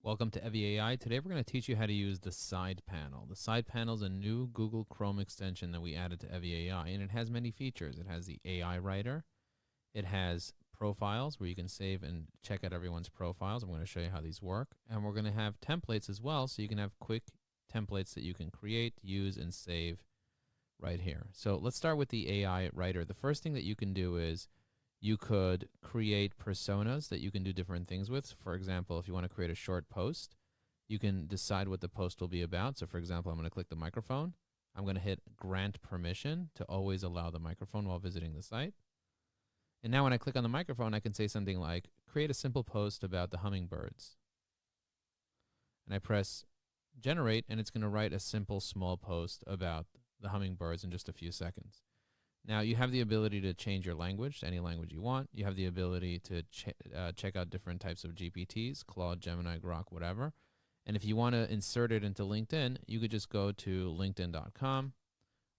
Welcome to evyAI. Today we're going to teach you how to use the side panel. The side panel is a new Google Chrome extension that we added to evyAI, and it has many features. It has the AI writer. It has profiles where you can save and check out everyone's profiles. I'm going to show you how these work. And we're going to have templates as well, so you can have quick templates that you can create, use, and save right here. So let's start with the AI writer. The first thing that you can do is you could create personas that you can do different things with. For example, if you want to create a short post, you can decide what the post will be about. So for example, I'm going to click the microphone. I'm going to hit grant permission to always allow the microphone while visiting the site. And now when I click on the microphone, I can say something like, create a simple post about the hummingbirds. And I press generate, and it's going to write a simple small post about the hummingbirds in just a few seconds. Now, you have the ability to change your language to any language you want. You have the ability to check out different types of GPTs, Claude, Gemini, Grok, whatever. And if you want to insert it into LinkedIn, you could just go to linkedin.com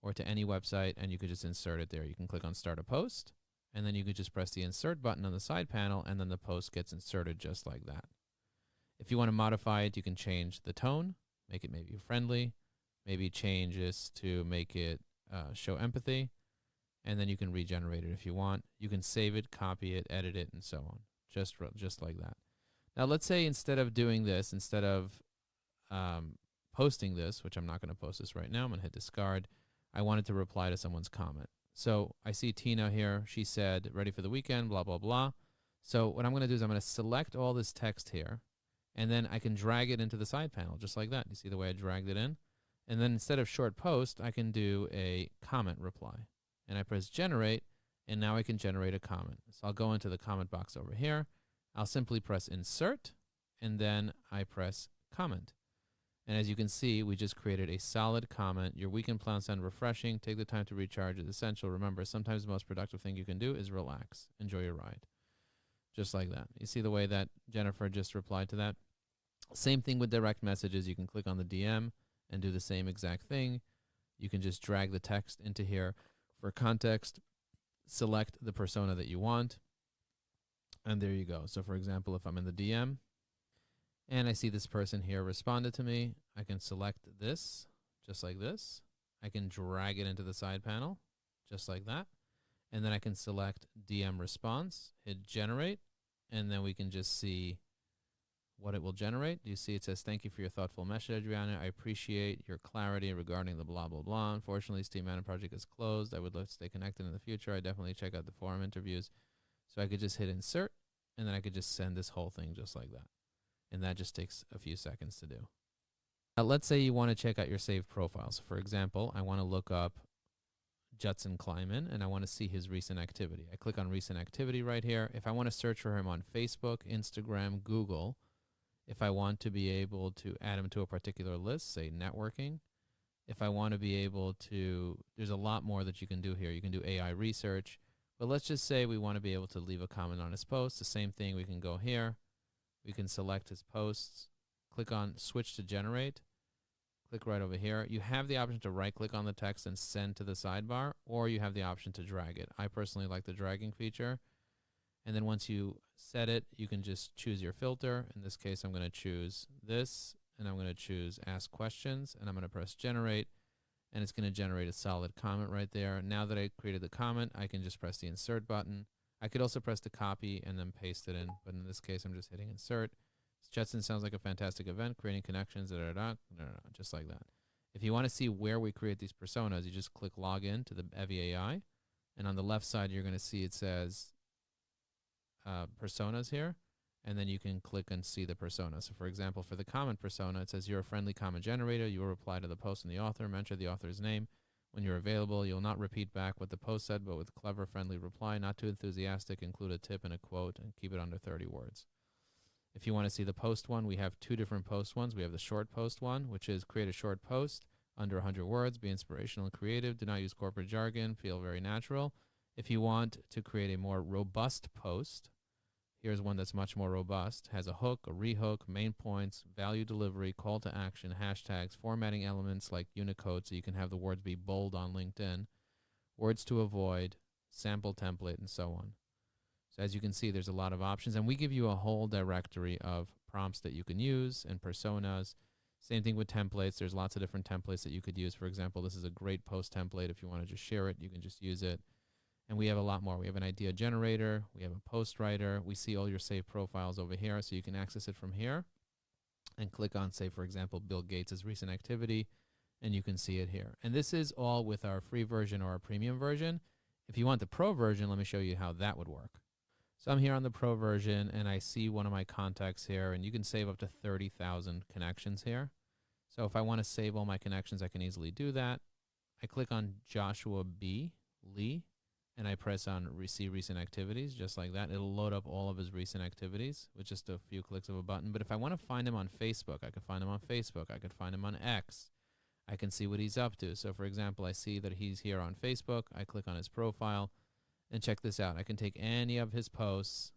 or to any website, and you could just insert it there. You can click on Start a Post, and then you could just press the Insert button on the side panel, and then the post gets inserted just like that. If you want to modify it, you can change the tone, make it maybe friendly, maybe change this to make it show empathy. And then you can regenerate it if you want. You can save it, copy it, edit it, and so on, just like that. Now, let's say instead of doing this, instead of posting this, which I'm not going to post this right now, I'm going to hit discard, I wanted to reply to someone's comment. So I see Tina here. She said, ready for the weekend, blah, blah, blah. So what I'm going to do is I'm going to select all this text here, and then I can drag it into the side panel, just like that. You see the way I dragged it in? And then instead of short post, I can do a comment reply. And I press generate, and now I can generate a comment. So I'll go into the comment box over here. I'll simply press insert, and then I press comment. And as you can see, we just created a solid comment. Your weekend plans sound refreshing. Take the time to recharge. It's essential. Remember, sometimes the most productive thing you can do is relax. Enjoy your ride. Just like that. You see the way that Jennifer just replied to that? Same thing with direct messages. You can click on the DM and do the same exact thing. You can just drag the text into here. For context, select the persona that you want, and there you go. So for example, if I'm in the DM and I see this person here responded to me, I can select this just like this. I can drag it into the side panel just like that, and then I can select DM response, hit generate, and then we can just see what it will generate. You see it says, thank you for your thoughtful message, Adriana. I appreciate your clarity regarding the blah, blah, blah. Unfortunately, Steam Manor project is closed. I would love to stay connected in the future. I definitely check out the forum interviews. So I could just hit insert, and then I could just send this whole thing just like that. And that just takes a few seconds to do. Now, let's say you want to check out your saved profiles. For example, I want to look up Judson Kleiman, and I want to see his recent activity. I click on recent activity right here. If I want to search for him on Facebook, Instagram, Google, if I want to be able to add them to a particular list, say networking, if I want to be able to, there's a lot more that you can do here. You can do AI research, but let's just say we want to be able to leave a comment on his post. The same thing, we can go here. We can select his posts, click on switch to generate, click right over here. You have the option to right click on the text and send to the sidebar, or you have the option to drag it. I personally like the dragging feature. And then once you set it, you can just choose your filter. In this case, I'm going to choose this, and I'm going to choose ask questions, and I'm going to press generate, and it's going to generate a solid comment right there. Now that I created the comment, I can just press the insert button. I could also press the copy and then paste it in, but in this case, I'm just hitting insert. Judson sounds like a fantastic event, creating connections, just like that. If you want to see where we create these personas, you just click login to the evyAI, and on the left side, you're going to see it says personas here, and then you can click and see the persona. So for example, for the comment persona, it says you're a friendly comment generator. You will reply to the post and the author, mention the author's name when you're available. You'll not repeat back what the post said, but with clever, friendly reply, not too enthusiastic, include a tip and a quote, and keep it under 30 words. If you want to see the post one, we have two different post ones. We have the short post one, which is create a short post under 100 words, be inspirational and creative, do not use corporate jargon, feel very natural. If you want to create a more robust post, here's one that's much more robust. Has a hook, a rehook, main points, value delivery, call to action, hashtags, formatting elements like Unicode so you can have the words be bold on LinkedIn, words to avoid, sample template, and so on. So as you can see, there's a lot of options, and we give you a whole directory of prompts that you can use and personas. Same thing with templates. There's lots of different templates that you could use. For example, this is a great post template. If you want to just share it, you can just use it. And we have a lot more. We have an idea generator. We have a post writer. We see all your saved profiles over here, so you can access it from here and click on, say, for example, Bill Gates' recent activity, and you can see it here. And this is all with our free version or our premium version. If you want the pro version, let me show you how that would work. So I'm here on the pro version, and I see one of my contacts here, and you can save up to 30,000 connections here. So if I want to save all my connections, I can easily do that. I click on Joshua B. Lee, and I press on See Recent Activities, just like that. It'll load up all of his recent activities with just a few clicks of a button. But if I want to find him on Facebook, I could find him on Facebook. I could find him on X. I can see what he's up to. So, for example, I see that he's here on Facebook. I click on his profile, and check this out. I can take any of his posts.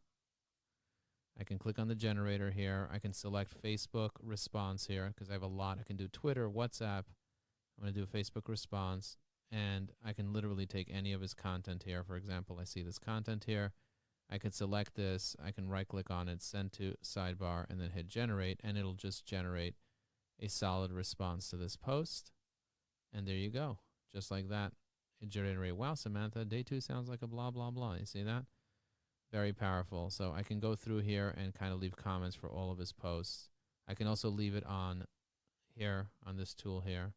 I can click on the generator here. I can select Facebook response here because I have a lot. I can do Twitter, WhatsApp. I'm going to do a Facebook response. And I can literally take any of his content here. For example, I see this content here. I can select this. I can right-click on it, send to sidebar, and then hit generate, and it'll just generate a solid response to this post. And there you go. Just like that, it generated, wow, Samantha, day 2 sounds like a blah, blah, blah. You see that? Very powerful. So I can go through here and kind of leave comments for all of his posts. I can also leave it on here, on this tool here.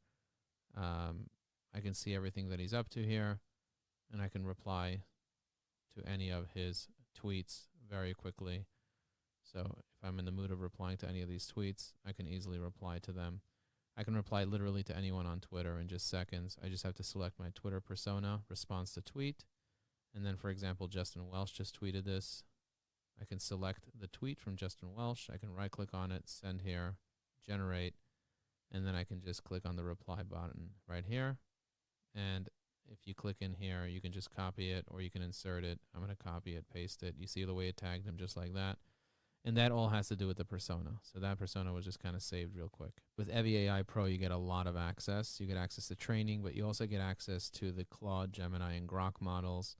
I can see everything that he's up to here, and I can reply to any of his tweets very quickly. So if I'm in the mood of replying to any of these tweets, I can easily reply to them. I can reply literally to anyone on Twitter in just seconds. I just have to select my Twitter persona, response to tweet. And then, for example, Justin Welsh just tweeted this. I can select the tweet from Justin Welsh. I can right-click on it, send here, generate, and then I can just click on the reply button right here. And if you click in here, you can just copy it or you can insert it. I'm going to copy it, paste it. You see the way it tagged him just like that. And that all has to do with the persona. So that persona was just kind of saved real quick. With evyAI Pro, you get a lot of access. You get access to training, but you also get access to the Claude, Gemini, and Grok models.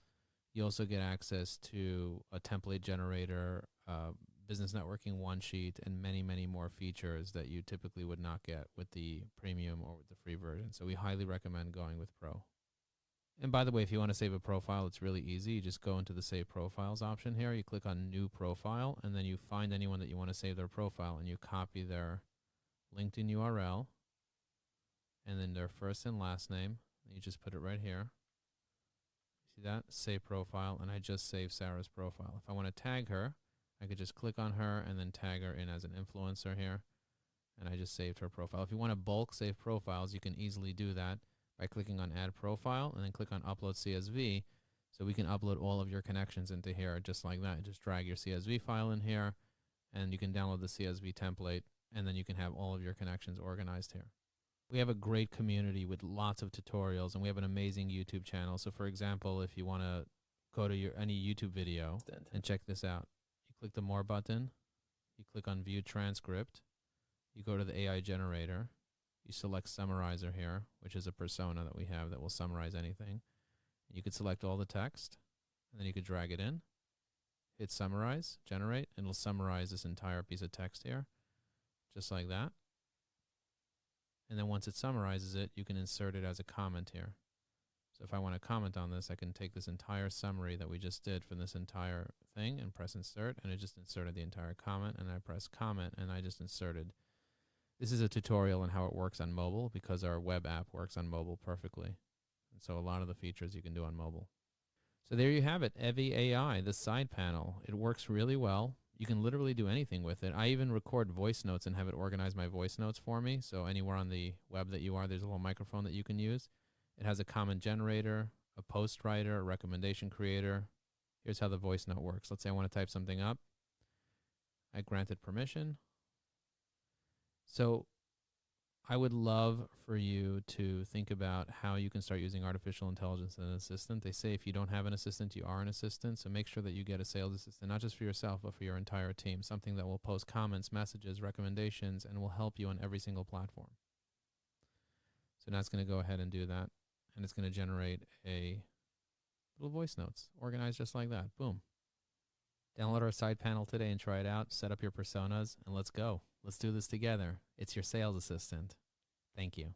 You also get access to a template generator, business networking one sheet, and many, many more features that you typically would not get with the premium or with the free version. So we highly recommend going with Pro. And by the way, if you want to save a profile, it's really easy. You just go into the Save Profiles option here. You click on New Profile, and then you find anyone that you want to save their profile, and you copy their LinkedIn URL, and then their first and last name. And you just put it right here. See that? Save Profile, and I just saved Sarah's profile. If I want to tag her, I could just click on her and then tag her in as an influencer here, and I just saved her profile. If you want to bulk save profiles, you can easily do that by clicking on Add Profile and then click on Upload CSV. So we can upload all of your connections into here just like that. Just drag your CSV file in here, and you can download the CSV template, and then you can have all of your connections organized here. We have a great community with lots of tutorials, and we have an amazing YouTube channel. So for example, if you want to go to any YouTube video and check this out, you click the More button, you click on View Transcript, you go to the AI generator, you select Summarizer here, which is a persona that we have that will summarize anything. You could select all the text, and then you could drag it in, hit Summarize, Generate, and it'll summarize this entire piece of text here, just like that. And then once it summarizes it, you can insert it as a comment here. So if I want to comment on this, I can take this entire summary that we just did from this entire thing and press Insert, and it just inserted the entire comment, and I press Comment, and I just inserted. This is a tutorial on how it works on mobile because our web app works on mobile perfectly. And so a lot of the features you can do on mobile. So there you have it, evyAI, the side panel. It works really well. You can literally do anything with it. I even record voice notes and have it organize my voice notes for me. So anywhere on the web that you are, there's a little microphone that you can use. It has a comment generator, a post writer, a recommendation creator. Here's how the voice note works. Let's say I want to type something up. I granted permission. So I would love for you to think about how you can start using artificial intelligence as an assistant. They say if you don't have an assistant, you are an assistant. So make sure that you get a sales assistant, not just for yourself, but for your entire team. Something that will post comments, messages, recommendations, and will help you on every single platform. So now it's going to go ahead and do that. And it's going to generate a little voice notes organized just like that. Boom. Download our side panel today and try it out. Set up your personas and let's go. Let's do this together. It's your sales assistant. Thank you.